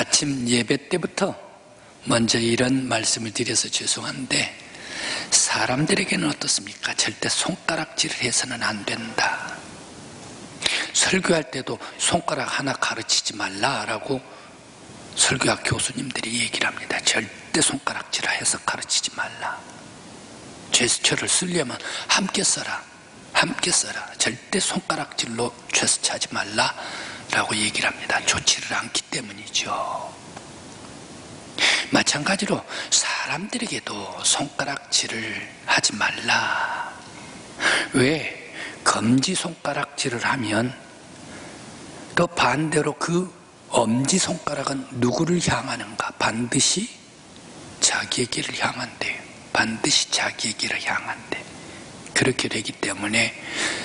아침 예배 때부터 먼저 이런 말씀을 드려서 죄송한데, 사람들에게는 어떻습니까? 절대 손가락질을 해서는 안 된다. 설교할 때도 손가락 하나 가르치지 말라라고 설교학 교수님들이 얘기를 합니다. 절대 손가락질을 해서 가르치지 말라. 제스처를 쓰려면 함께 써라. 함께 써라. 절대 손가락질로 제스처하지 말라라고 얘기를 합니다. 좋지를 않기 때문이죠. 마찬가지로 사람들에게도 손가락질을 하지 말라. 왜? 검지 손가락질을 하면 또 반대로 그 엄지손가락은 누구를 향하는가? 반드시 자기에게를 향한대요. 반드시 자기에게를 향한대. 그렇게 되기 때문에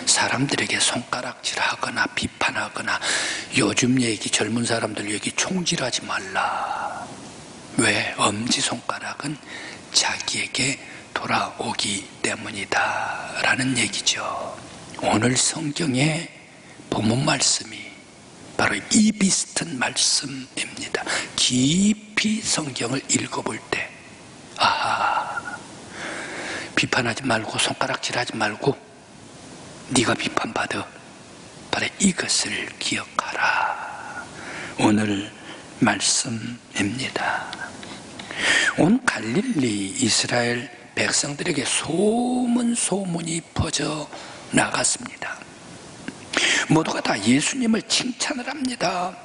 사람들에게 손가락질하거나 비판하거나, 요즘 얘기, 젊은 사람들 얘기 총질하지 말라. 왜? 엄지손가락은 자기에게 돌아오기 때문이다 라는 얘기죠. 오늘 성경의 본문 말씀이 바로 이 비슷한 말씀입니다. 깊이 성경을 읽어볼 때, 아하, 비판하지 말고 손가락질하지 말고 네가 비판받아, 바로 이것을 기억하라. 오늘 말씀입니다. 온 갈릴리 이스라엘 백성들에게 소문이 퍼져 나갔습니다. 모두가 다 예수님을 칭찬을 합니다.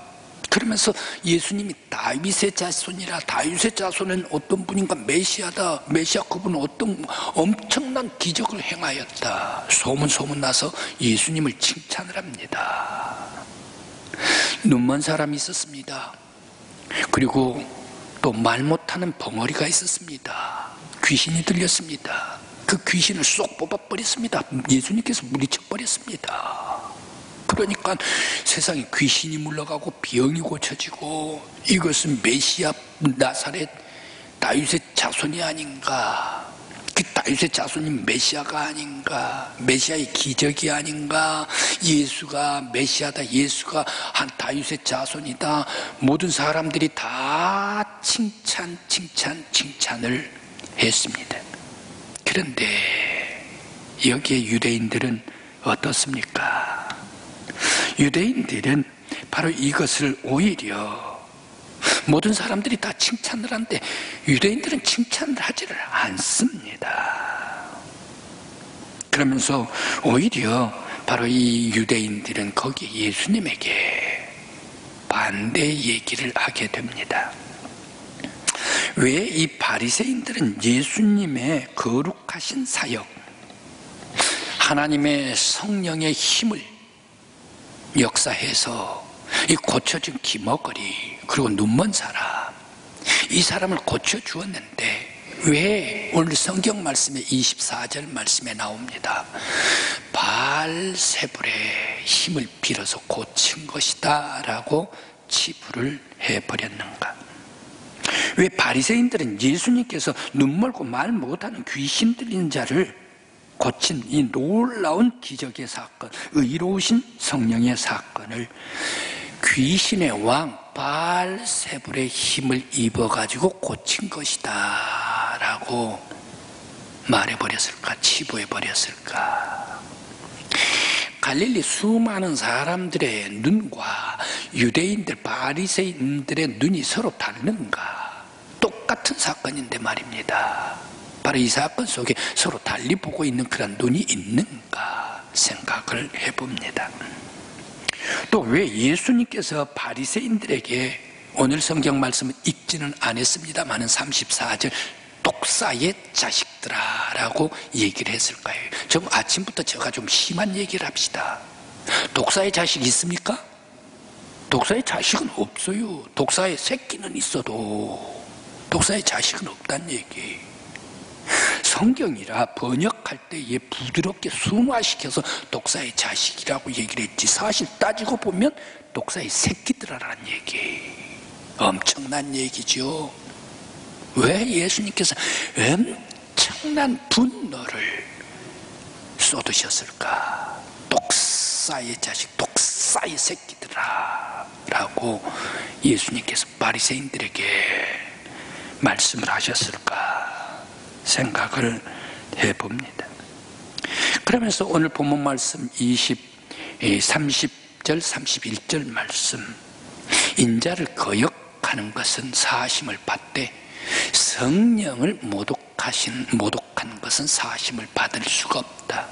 그러면서 예수님이 다윗의 자손이라, 다윗의 자손은 어떤 분인가, 메시아다, 메시아 그분은 어떤 엄청난 기적을 행하였다, 소문 나서 예수님을 칭찬을 합니다. 눈먼 사람이 있었습니다. 그리고 또 말 못하는 벙어리가 있었습니다. 귀신이 들렸습니다. 그 귀신을 쏙 뽑아버렸습니다. 예수님께서 물리쳐버렸습니다. 그러니까 세상에 귀신이 물러가고 병이 고쳐지고, 이것은 메시아 나사렛 다윗의 자손이 아닌가, 그 다윗의 자손이 메시아가 아닌가, 메시아의 기적이 아닌가, 예수가 메시아다, 예수가 한 다윗의 자손이다. 모든 사람들이 다 칭찬을 했습니다. 그런데 여기에 유대인들은 어떻습니까? 유대인들은 바로 이것을 오히려, 모든 사람들이 다 칭찬을 하는데 유대인들은 칭찬을 하지를 않습니다. 그러면서 오히려 바로 이 유대인들은 거기에 예수님에게 반대 얘기를 하게 됩니다. 왜? 이 바리새인들은 예수님의 거룩하신 사역, 하나님의 성령의 힘을 역사해서 이 고쳐진 기머거리, 그리고 눈먼 사람, 이 사람을 고쳐주었는데, 왜? 오늘 성경 말씀에 24절 말씀에 나옵니다. 바알세불의 힘을 빌어서 고친 것이다 라고 치부를 해버렸는가? 왜? 바리새인들은 예수님께서 눈멀고 말 못하는 귀신 들린 자를 고친 이 놀라운 기적의 사건, 의로우신 성령의 사건을 귀신의 왕 바알세불의 힘을 입어가지고 고친 것이다 라고 말해버렸을까? 치부해버렸을까? 갈릴리 수많은 사람들의 눈과 유대인들, 바리새인들의 눈이 서로 다른가? 똑같은 사건인데 말입니다. 바로 이 사건 속에 서로 달리 보고 있는 그런 눈이 있는가 생각을 해봅니다. 또 왜 예수님께서 바리새인들에게, 오늘 성경 말씀은 읽지는 않았습니다마는 34절 독사의 자식들아 라고 얘기를 했을까요? 좀 아침부터 제가 좀 심한 얘기를 합시다. 독사의 자식이 있습니까? 독사의 자식은 없어요. 독사의 새끼는 있어도 독사의 자식은 없다는 얘기. 성경이라 번역할 때에 부드럽게 순화시켜서 독사의 자식이라고 얘기를 했지, 사실 따지고 보면 독사의 새끼들이라는 얘기. 엄청난 얘기죠. 왜 예수님께서 엄청난 분노를 쏟으셨을까? 독사의 자식, 독사 독사의 새끼들아 라고 예수님께서 바리새인들에게 말씀을 하셨을까 생각을 해봅니다. 그러면서 오늘 본문 말씀 30절 31절 말씀, 인자를 거역하는 것은 사하심을 받되 성령을 모독한 것은 사하심을 받을 수가 없다.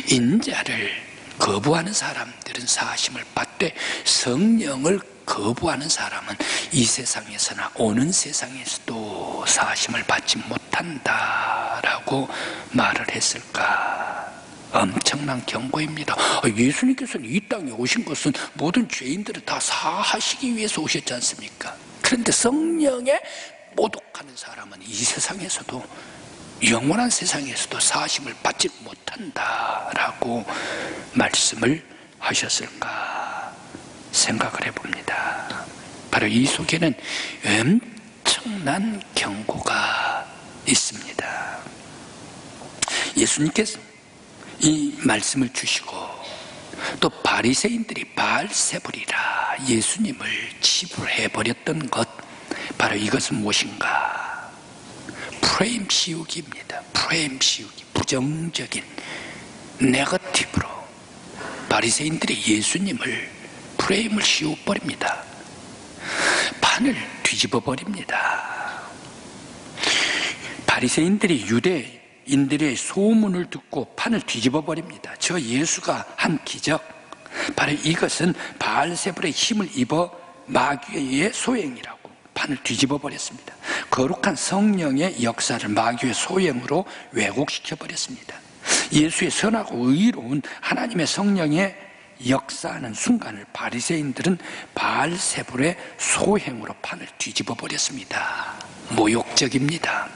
인자를 거부하는 사람들은 사하심을 받되 성령을 거부하는 사람은 이 세상에서나 오는 세상에서도 사하심을 받지 못한다라고 말을 했을까? 엄청난 경고입니다. 예수님께서는 이 땅에 오신 것은 모든 죄인들을 다 사하시기 위해서 오셨지 않습니까? 그런데 성령에 모독하는 사람은 이 세상에서도 영원한 세상에서도 사하심을 받지 못한다라고 말씀을 하셨을까 생각을 해봅니다. 바로 이 속에는 엄청난 경고가 있습니다. 예수님께서 이 말씀을 주시고 또 바리새인들이 바알세불이라 예수님을 치부해버렸던 것, 바로 이것은 무엇인가? 프레임 씌우기입니다. 프레임 씌우기, 부정적인 네거티브로 바리새인들이 예수님을 프레임을 씌워버립니다. 판을 뒤집어 버립니다. 바리새인들이 유대인들의 소문을 듣고 판을 뒤집어 버립니다. 저 예수가 한 기적, 바로 이것은 바알세불의 힘을 입어 마귀의 소행이라고 판을 뒤집어 버렸습니다. 거룩한 성령의 역사를 마귀의 소행으로 왜곡시켜 버렸습니다. 예수의 선하고 의로운 하나님의 성령의 역사하는 순간을 바리새인들은 바알세불의 소행으로 판을 뒤집어 버렸습니다. 모욕적입니다.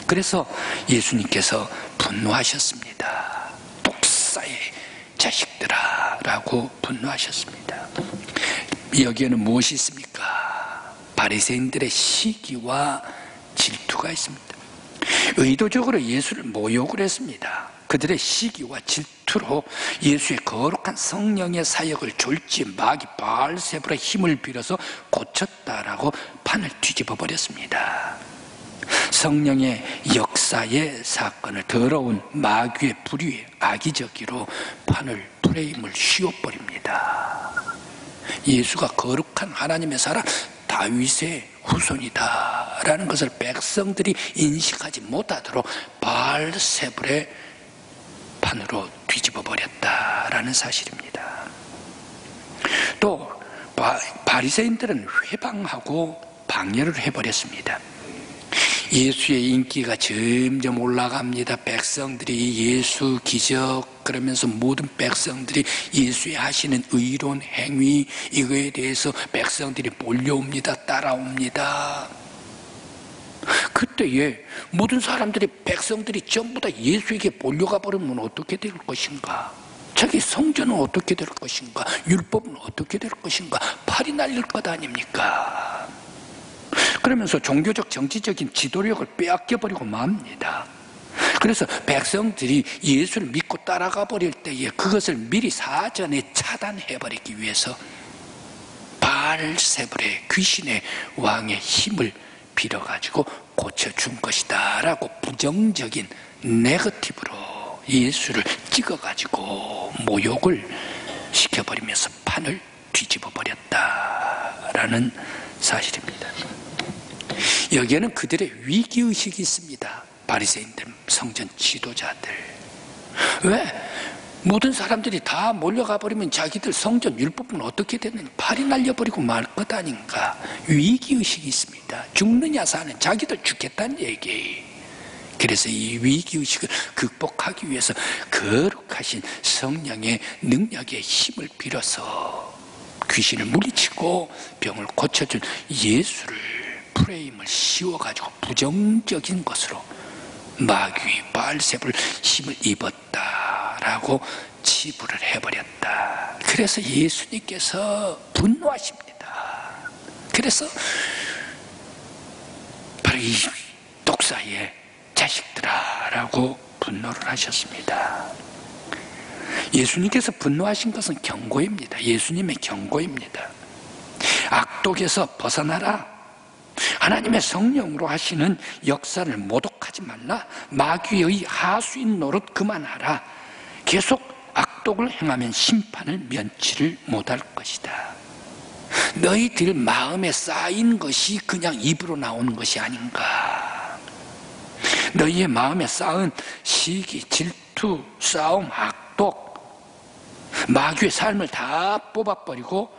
그래서 예수님께서 분노하셨습니다. 독사의 자식들아 라고 분노하셨습니다. 여기에는 무엇이 있습니까? 바리새인들의 시기와 질투가 있습니다. 의도적으로 예수를 모욕을 했습니다. 그들의 시기와 질투로 예수의 거룩한 성령의 사역을 졸지 마귀 바알세불의 힘을 빌어서 고쳤다라고 판을 뒤집어 버렸습니다. 성령의 역사의 사건을 더러운 마귀의 불의에 악의적으로 판을 프레임을 씌워버립니다. 예수가 거룩한 하나님의 사람 다윗의 후손이다라는 것을 백성들이 인식하지 못하도록 바알세불의 판으로 뒤집어 버렸다라는 사실입니다. 또 바리새인들은 회방하고 방해를 해버렸습니다. 예수의 인기가 점점 올라갑니다. 백성들이 예수 기적 그러면서 모든 백성들이 예수의 하시는 의로운 행위, 이거에 대해서 백성들이 몰려옵니다. 따라옵니다. 그때에 모든 사람들이, 백성들이 전부 다 예수에게 몰려가 버리면 어떻게 될 것인가? 자기 성전은 어떻게 될 것인가? 율법은 어떻게 될 것인가? 팔이 날릴 것 아닙니까? 그러면서 종교적 정치적인 지도력을 빼앗겨버리고 맙니다. 그래서 백성들이 예수를 믿고 따라가 버릴 때에 그것을 미리 사전에 차단해버리기 위해서 바알세불의 귀신의 왕의 힘을 빌어가지고 고쳐준 것이다 라고 부정적인 네거티브로 예수를 찍어가지고 모욕을 시켜버리면서 판을 뒤집어 버렸다라는 사실입니다. 여기에는 그들의 위기의식이 있습니다. 바리새인들, 성전 지도자들. 왜? 모든 사람들이 다 몰려가 버리면 자기들 성전 율법은 어떻게 되느냐, 팔이 날려버리고 말 것 아닌가. 위기의식이 있습니다. 죽느냐 사는, 자기들 죽겠다는 얘기. 그래서 이 위기의식을 극복하기 위해서 거룩하신 성령의 능력의 힘을 빌어서 귀신을 물리치고 병을 고쳐준 예수를 프레임을 씌워가지고 부정적인 것으로 마귀 바알세불 힘을 입었다라고 치부를 해버렸다. 그래서 예수님께서 분노하십니다. 그래서 바로 이 독사의 자식들아 라고 분노를 하셨습니다. 예수님께서 분노하신 것은 경고입니다. 예수님의 경고입니다. 악독에서 벗어나라. 하나님의 성령으로 하시는 역사를 모독하지 말라. 마귀의 하수인 노릇 그만하라. 계속 악독을 행하면 심판을 면치를 못할 것이다. 너희들 마음에 쌓인 것이 그냥 입으로 나오는 것이 아닌가. 너희의 마음에 쌓은 시기, 질투, 싸움, 악독, 마귀의 삶을 다 뽑아버리고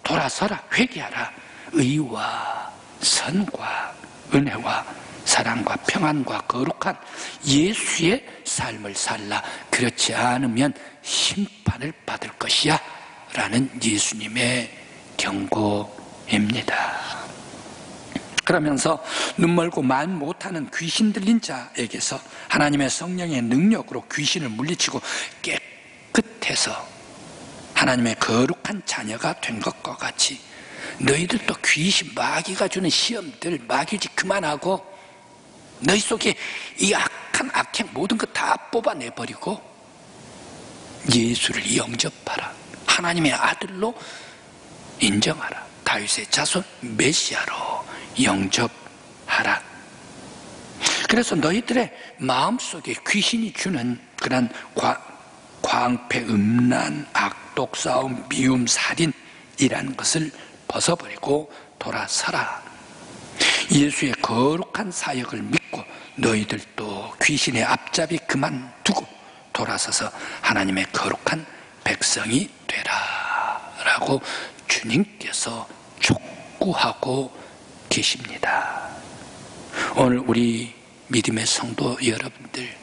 돌아서라. 회개하라. 의와 선과 은혜와 사랑과 평안과 거룩한 예수의 삶을 살라. 그렇지 않으면 심판을 받을 것이야 라는 예수님의 경고입니다. 그러면서 눈멀고 말 못하는 귀신 들린 자에게서 하나님의 성령의 능력으로 귀신을 물리치고 깨끗해서 하나님의 거룩한 자녀가 된 것과 같이 너희들도 귀신, 마귀가 주는 시험들, 마귀짓 그만하고 너희 속에 이 악한 악행 모든 것 다 뽑아내버리고 예수를 영접하라. 하나님의 아들로 인정하라. 다윗의 자손 메시아로 영접하라. 그래서 너희들의 마음속에 귀신이 주는 그런 광패, 음란, 악독, 싸움, 미움, 살인이라는 것을 벗어버리고 돌아서라. 예수의 거룩한 사역을 믿고 너희들도 귀신의 앞잡이 그만두고 돌아서서 하나님의 거룩한 백성이 되라 라고 주님께서 촉구하고 계십니다. 오늘 우리 믿음의 성도 여러분들,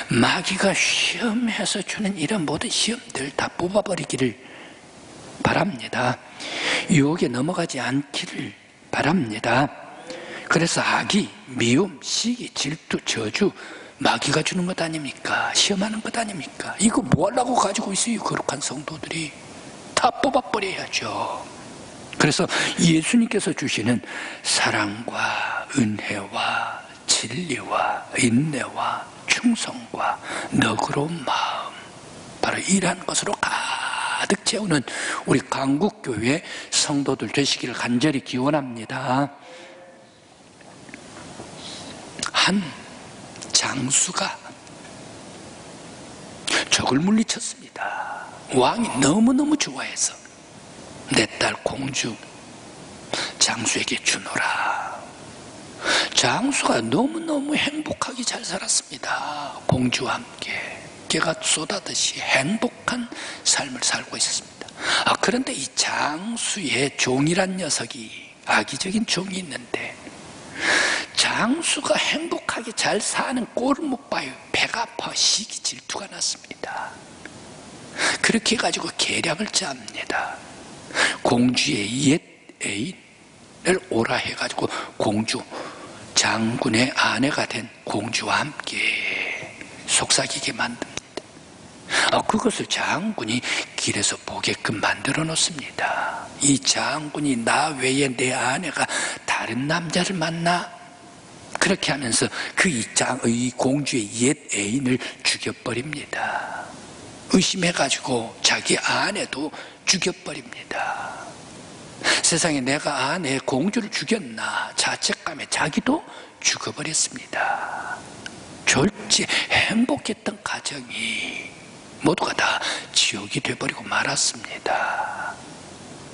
마귀가 시험해서 주는 이런 모든 시험들 다 뽑아버리기를 바랍니다. 유혹에 넘어가지 않기를 바랍니다. 그래서 악이, 미움, 시기, 질투, 저주, 마귀가 주는 것 아닙니까? 시험하는 것 아닙니까? 이거 뭐 하려고 가지고 있어요? 거룩한 성도들이 다 뽑아버려야죠. 그래서 예수님께서 주시는 사랑과 은혜와 진리와 인내와 충성과 너그러운 마음, 바로 이러한 것으로 가득 채우는 우리 강국교회 성도들 되시기를 간절히 기원합니다. 한 장수가 적을 물리쳤습니다. 왕이 너무너무 좋아해서 내 딸 공주 장수에게 주노라. 장수가 너무너무 행복하게 잘 살았습니다. 공주와 함께 개가 쏟아듯이 행복한 삶을 살고 있었습니다. 그런데 이 장수의 종이란 녀석이, 악의적인 종이 있는데 장수가 행복하게 잘 사는 꼴을 못 봐요. 배가 아파 시기 질투가 났습니다. 그렇게 해가지고 계략을 짭니다. 공주의 옛 애인을 오라 해가지고 공주, 장군의 아내가 된 공주와 함께 속삭이게 만듭니다. 그것을 장군이 길에서 보게끔 만들어 놓습니다. 이 장군이 나 외에 내 아내가 다른 남자를 만나? 그렇게 하면서 이 공주의 옛 애인을 죽여버립니다. 의심해가지고 자기 아내도 죽여버립니다. 세상에 내가 아내 공주를 죽였나 자책감에 자기도 죽어버렸습니다. 졸지 행복했던 가정이 모두가 다 지옥이 돼버리고 말았습니다.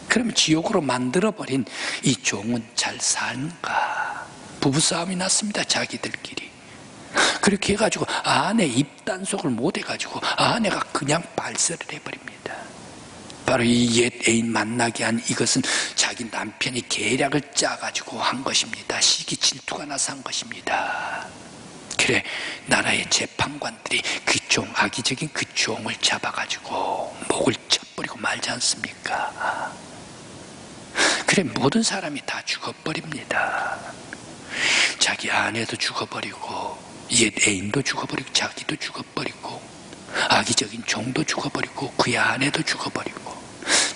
그러면 지옥으로 만들어버린 이 종은 잘 사는가? 부부싸움이 났습니다. 자기들끼리. 그렇게 해가지고 아내 입단속을 못해가지고 아내가 그냥 발설을 해버립니다. 바로 이 옛 애인 만나게 한 이것은 자기 남편이 계략을 짜가지고 한 것입니다. 시기 질투가 나서 한 것입니다. 그래, 나라의 재판관들이 그 종, 악의적인 그 종을 잡아가지고 목을 쳐버리고 말지 않습니까? 그래, 모든 사람이 다 죽어버립니다. 자기 아내도 죽어버리고 옛 애인도 죽어버리고 자기도 죽어버리고 악의적인 종도 죽어버리고 그의 아내도 죽어버리고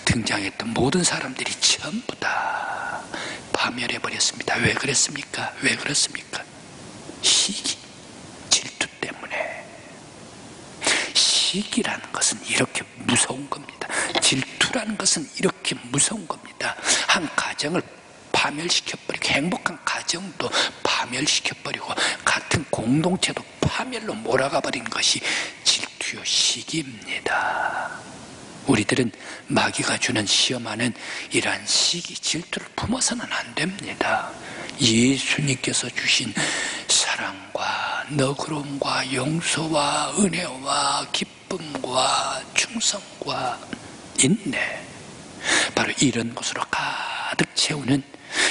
등장했던 모든 사람들이 전부 다 파멸해버렸습니다. 왜 그랬습니까? 왜 그렇습니까? 시기, 질투 때문에. 시기라는 것은 이렇게 무서운 겁니다. 질투라는 것은 이렇게 무서운 겁니다. 한 가정을 파멸시켜버리고, 행복한 가정도 파멸시켜버리고, 같은 공동체도 파멸로 몰아가 버린 것이 질투요 시기입니다. 우리들은 마귀가 주는 시험하는 이러한 시기, 질투를 품어서는 안 됩니다. 예수님께서 주신 사랑과 너그러움과 용서와 은혜와 기쁨과 충성과 인내, 바로 이런 것으로 가득 채우는,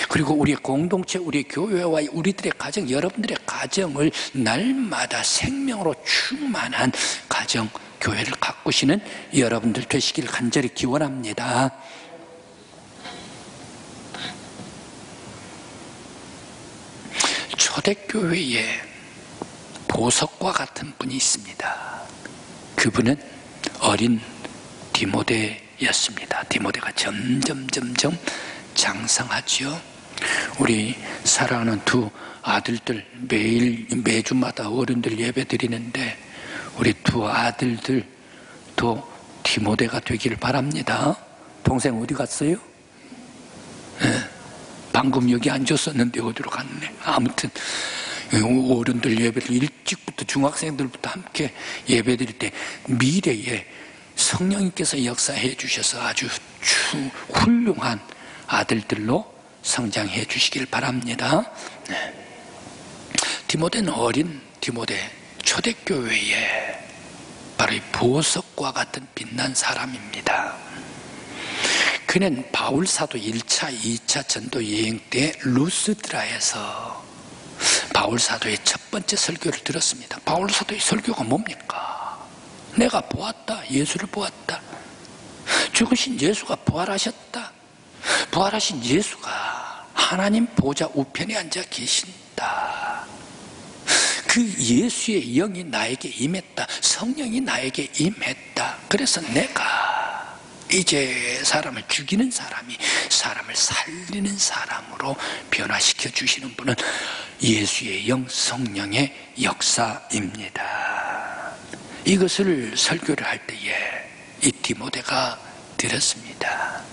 그리고 우리의 공동체, 우리의 교회와 우리들의 가정, 여러분들의 가정을 날마다 생명으로 충만한 가정, 교회를 가꾸시는 여러분들 되시길 간절히 기원합니다. 초대교회에 보석과 같은 분이 있습니다. 그분은 어린 디모데였습니다. 디모데가 점점 장성하지요. 우리 사랑하는 두 아들들, 매주마다 어른들 예배 드리는데 우리 두 아들들도 디모데가 되기를 바랍니다. 동생 어디 갔어요? 네, 방금 여기 앉았었는데 어디로 갔네. 아무튼 어른들 예배를 일찍부터 중학생들부터 함께 예배 드릴 때 미래에 성령님께서 역사해 주셔서 아주 훌륭한 아들들로 성장해 주시길 바랍니다. 네. 디모데는 어린 디모데, 초대교회에 바로 이 보석과 같은 빛난 사람입니다. 그는 바울사도 1차, 2차 전도 여행 때 루스드라에서 바울사도의 첫 번째 설교를 들었습니다. 바울사도의 설교가 뭡니까? 내가 보았다. 예수를 보았다. 죽으신 예수가 부활하셨다. 부활하신 예수가 하나님 보좌 우편에 앉아 계신다. 그 예수의 영이 나에게 임했다. 성령이 나에게 임했다. 그래서 내가 이제 사람을 죽이는 사람이 사람을 살리는 사람으로 변화시켜 주시는 분은 예수의 영, 성령의 역사입니다. 이것을 설교를 할 때에 이 디모데가 들었습니다.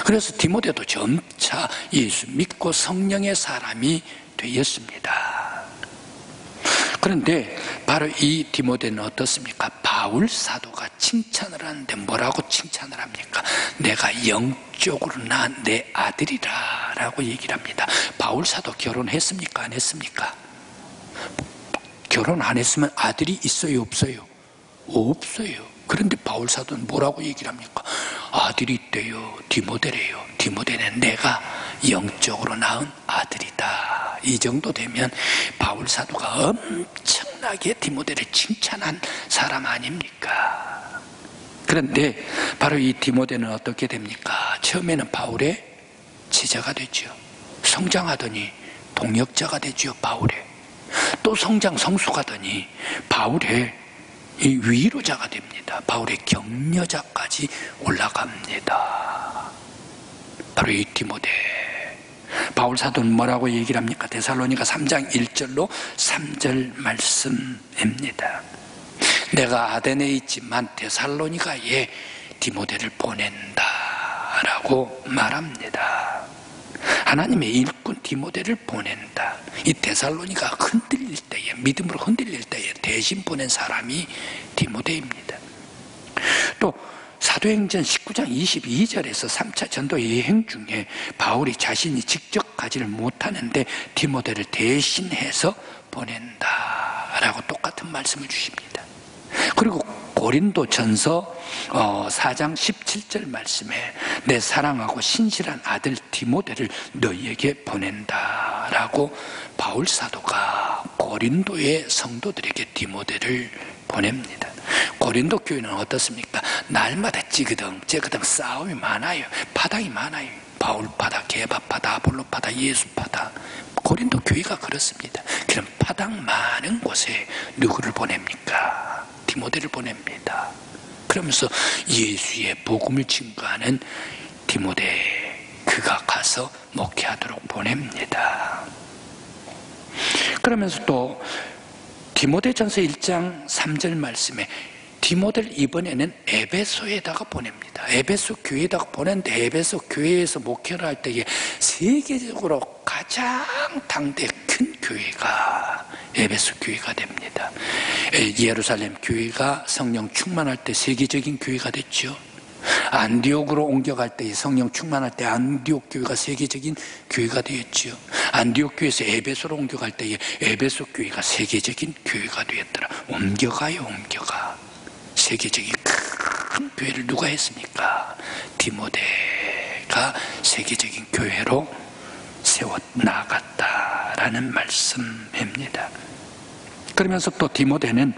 그래서 디모데도 점차 예수 믿고 성령의 사람이 되었습니다. 그런데 바로 이 디모데는 어떻습니까? 바울 사도가 칭찬을 하는데 뭐라고 칭찬을 합니까? 내가 영적으로 낳은 내 아들이라 라고 얘기를 합니다. 바울 사도 결혼했습니까? 안 했습니까? 결혼 안 했으면 아들이 있어요? 없어요? 없어요. 그런데 바울 사도는 뭐라고 얘기를 합니까? 아들이 있대요. 디모데래요. 디모데는 내가 영적으로 낳은 아들이다. 이 정도 되면 바울 사도가 엄청나게 디모데를 칭찬한 사람 아닙니까? 그런데 바로 이 디모데는 어떻게 됩니까? 처음에는 바울의 제자가 되죠. 성장하더니 동역자가 되죠. 바울의. 또 성수가더니 바울의 이 위로자가 됩니다. 바울의 격려자까지 올라갑니다. 바로 이 디모데. 바울 사도는 뭐라고 얘기를 합니까? 데살로니가 3장 1절로 3절 말씀입니다. 내가 아데네에 있지만 데살로니가에 디모데를 보낸다 라고 말합니다. 하나님의 일꾼 디모데를 보낸다. 이 데살로니가 흔들릴 때에, 믿음으로 흔들릴 때에 대신 보낸 사람이 디모데입니다. 또 사도행전 19장 22절에서 3차 전도 여행 중에 바울이 자신이 직접 가지를 못하는데 디모데를 대신해서 보낸다라고 똑같은 말씀을 주십니다. 그리고 고린도 전서 4장 17절 말씀에 내 사랑하고 신실한 아들 디모데를 너희에게 보낸다라고 바울 사도가 고린도의 성도들에게 디모데를 보냅니다. 고린도 교회는 어떻습니까? 날마다 찌그덩 싸움이 많아요. 파당이 많아요. 바울파다, 게바파다, 아볼로파다, 예수파다. 고린도 교회가 그렇습니다. 그런 파당 많은 곳에 누구를 보냅니까? 디모데를 보냅니다. 그러면서 예수의 복음을 증거하는 디모데, 그가 가서 목회하도록 보냅니다. 그러면서 또 디모데전서 1장 3절 말씀에 디모데를 이번에는 에베소에다가 보냅니다. 에베소 교회에다가 보냈는데 에베소 교회에서 목회를 할 때에 세계적으로 가장 당대 큰 교회가 에베소 교회가 됩니다. 예루살렘 교회가 성령 충만할 때 세계적인 교회가 됐죠. 안디옥으로 옮겨갈 때 성령 충만할 때 안디옥 교회가 세계적인 교회가 되었죠. 안디옥 교회에서 에베소로 옮겨갈 때에 에베소 교회가 세계적인 교회가 되었더라. 옮겨가요, 옮겨가. 세계적인 큰 교회를 누가 했습니까? 디모데가 세계적인 교회로 세워 나갔다라는 말씀입니다. 그러면서 또 디모데는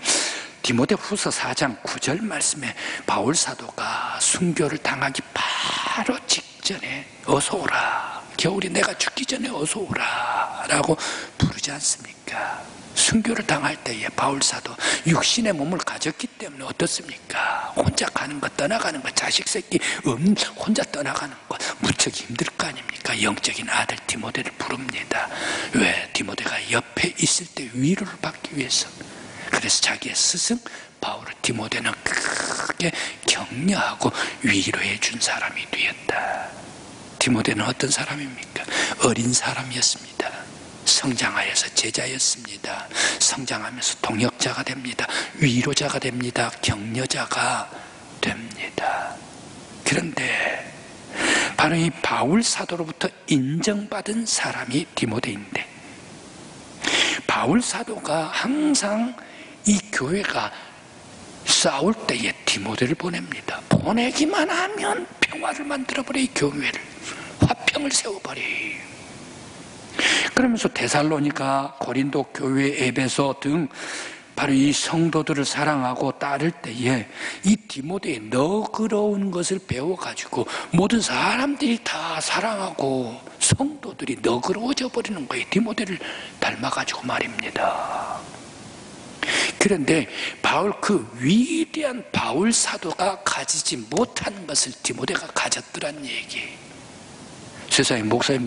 디모데후서 4장 9절 말씀에 바울 사도가 순교를 당하기 바로 직전에 어서 오라, 겨울이 내가 죽기 전에 어서 오라 라고 부르지 않습니까? 순교를 당할 때에 바울 사도 육신의 몸을 가졌기 때문에 어떻습니까? 혼자 가는 것, 떠나가는 것, 자식 새끼 혼자 떠나가는 것 무척 힘들 거 아닙니까? 영적인 아들 디모데를 부릅니다. 왜? 디모데가 옆에 있을 때 위로를 받기 위해서. 그래서 자기의 스승 바울을 디모데는 크게 격려하고 위로해 준 사람이 되었다. 디모데는 어떤 사람입니까? 어린 사람이었습니다. 성장하여서 제자였습니다. 성장하면서 동역자가 됩니다. 위로자가 됩니다. 격려자가 됩니다. 그런데 바로 이 바울 사도로부터 인정받은 사람이 디모데인데, 바울 사도가 항상 이 교회가 싸울 때에 디모데를 보냅니다. 보내기만 하면 평화를 만들어버려. 이 교회를 화평을 세워버려. 그러면서 데살로니가, 고린도 교회, 에베소 등 바로 이 성도들을 사랑하고 따를 때에 이 디모데의 너그러운 것을 배워가지고 모든 사람들이 다 사랑하고 성도들이 너그러워져 버리는 거예요. 디모데를 닮아가지고 말입니다. 그런데 그 위대한 바울 사도가 가지지 못한 것을 디모데가 가졌더란 얘기. 세상에 목사님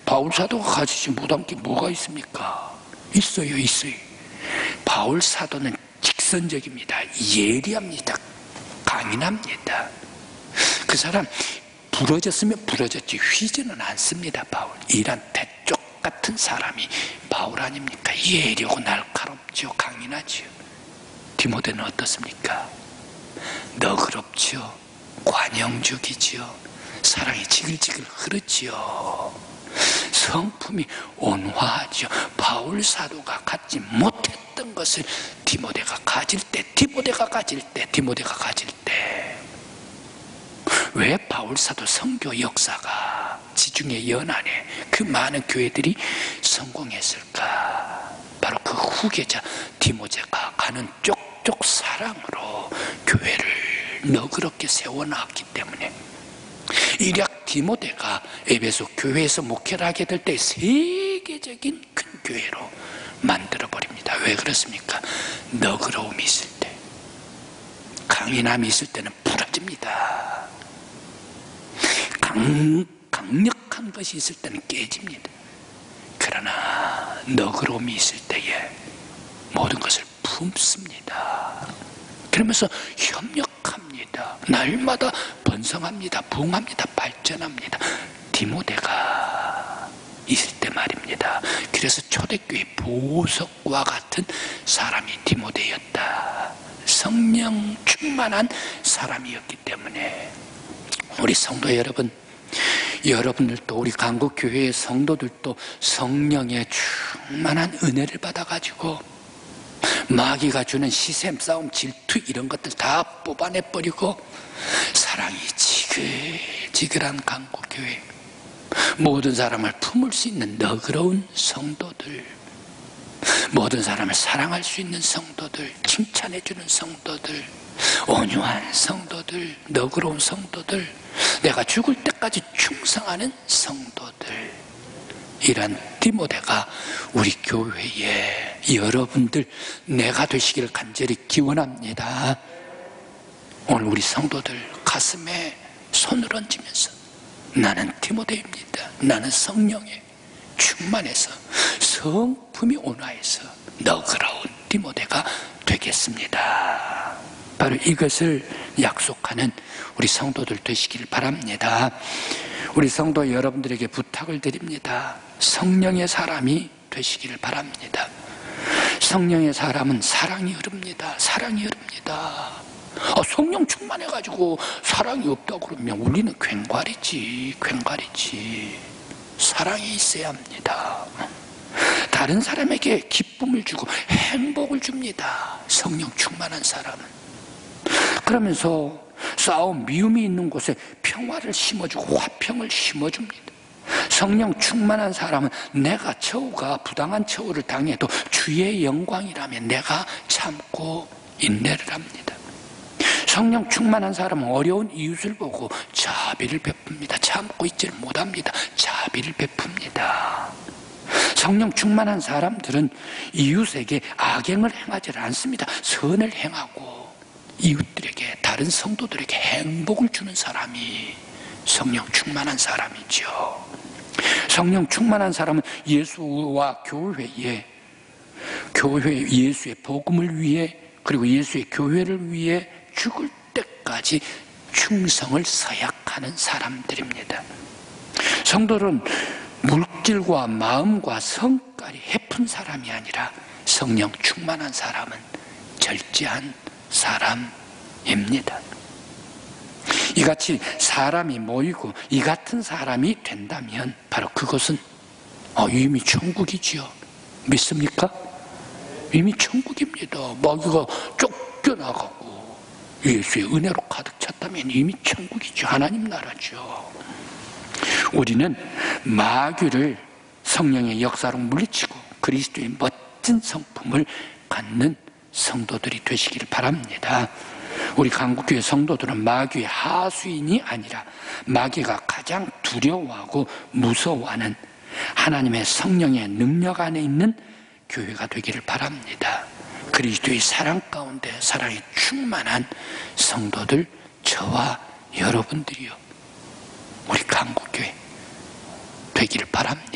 바울 사도가 가지지 못한 게 뭐가 있습니까? 있어요. 바울 사도는 직선적입니다. 예리합니다. 강인합니다. 그 사람 부러졌으면 부러졌지 휘지는 않습니다. 바울. 이란 대쪽 같은 사람이 바울 아닙니까? 예리하고 날카롭죠. 강인하죠. 디모데는 어떻습니까? 너그럽죠. 관용적이죠. 사랑이 지글지글 흐르지요. 성품이 온화하죠. 바울 사도가 갖지 못했던 것을 디모데가 가질 때 왜 바울 사도 선교 역사가 지중해 연안에 그 많은 교회들이 성공했을까? 바로 그 후계자 디모데가 가는 쪽쪽 사랑으로 교회를 너그럽게 세워놨기 때문에, 일약 디모데가 에베소 교회에서 목회를 하게 될 때 세계적인 큰 교회로 만들어버립니다. 왜 그렇습니까? 너그러움이 있을 때, 강인함이 있을 때는 부러집니다. 강력한 것이 있을 때는 깨집니다. 그러나 너그러움이 있을 때에 모든 것을 품습니다. 그러면서 협력합니다. 날마다 번성합니다. 부흥합니다. 발전합니다. 디모데가 있을 때 말입니다. 그래서 초대교회 보석과 같은 사람이 디모데였다. 성령 충만한 사람이었기 때문에 우리 성도 여러분, 여러분들도 우리 강국교회의 성도들도 성령의 충만한 은혜를 받아가지고 마귀가 주는 시샘, 싸움, 질투 이런 것들 다 뽑아내버리고 사랑이 지글지글한 강국교회, 모든 사람을 품을 수 있는 너그러운 성도들, 모든 사람을 사랑할 수 있는 성도들, 칭찬해주는 성도들, 온유한 성도들, 너그러운 성도들, 내가 죽을 때까지 충성하는 성도들, 이런 디모데가 우리 교회에 여러분들 내가 되시기를 간절히 기원합니다. 오늘 우리 성도들 가슴에 손을 얹으면서 나는 디모데입니다. 나는 성령에 충만해서 성품이 온화해서 너그러운 디모데가 되겠습니다. 바로 이것을 약속하는 우리 성도들 되시길 바랍니다. 우리 성도 여러분들에게 부탁을 드립니다. 성령의 사람이 되시기를 바랍니다. 성령의 사람은 사랑이 흐릅니다. 사랑이 흐릅니다. 성령 충만해가지고 사랑이 없다고 그러면 우리는 괭과리지. 사랑이 있어야 합니다. 다른 사람에게 기쁨을 주고 행복을 줍니다. 성령 충만한 사람은. 그러면서 싸움, 미움이 있는 곳에 평화를 심어주고 화평을 심어줍니다. 성령 충만한 사람은 내가 처우가 부당한 처우를 당해도 주의 영광이라면 내가 참고 인내를 합니다. 성령 충만한 사람은 어려운 이웃을 보고 자비를 베풉니다. 참고 있지를 못합니다. 자비를 베풉니다. 성령 충만한 사람들은 이웃에게 악행을 행하지 않습니다. 선을 행하고 이웃들에게, 다른 성도들에게 행복을 주는 사람이 성령 충만한 사람이죠. 성령 충만한 사람은 예수와 교회에 예수의 복음을 위해, 그리고 예수의 교회를 위해 죽을 때까지 충성을 서약하는 사람들입니다. 성도는 물질과 마음과 성깔이 해픈 사람이 아니라 성령 충만한 사람은 절제한 사람입니다. 이같이 사람이 모이고 이 같은 사람이 된다면 바로 그것은 이미 천국이지요. 믿습니까? 이미 천국입니다. 마귀가 쫓겨나가고 예수의 은혜로 가득 찼다면 이미 천국이죠. 하나님 나라죠. 우리는 마귀를 성령의 역사로 물리치고 그리스도의 멋진 성품을 갖는 성도들이 되시기를 바랍니다. 우리 강국교회 성도들은 마귀의 하수인이 아니라 마귀가 가장 두려워하고 무서워하는 하나님의 성령의 능력 안에 있는 교회가 되기를 바랍니다. 그리스도의 사랑 가운데 사랑이 충만한 성도들, 저와 여러분들이요, 우리 강국교회 되기를 바랍니다.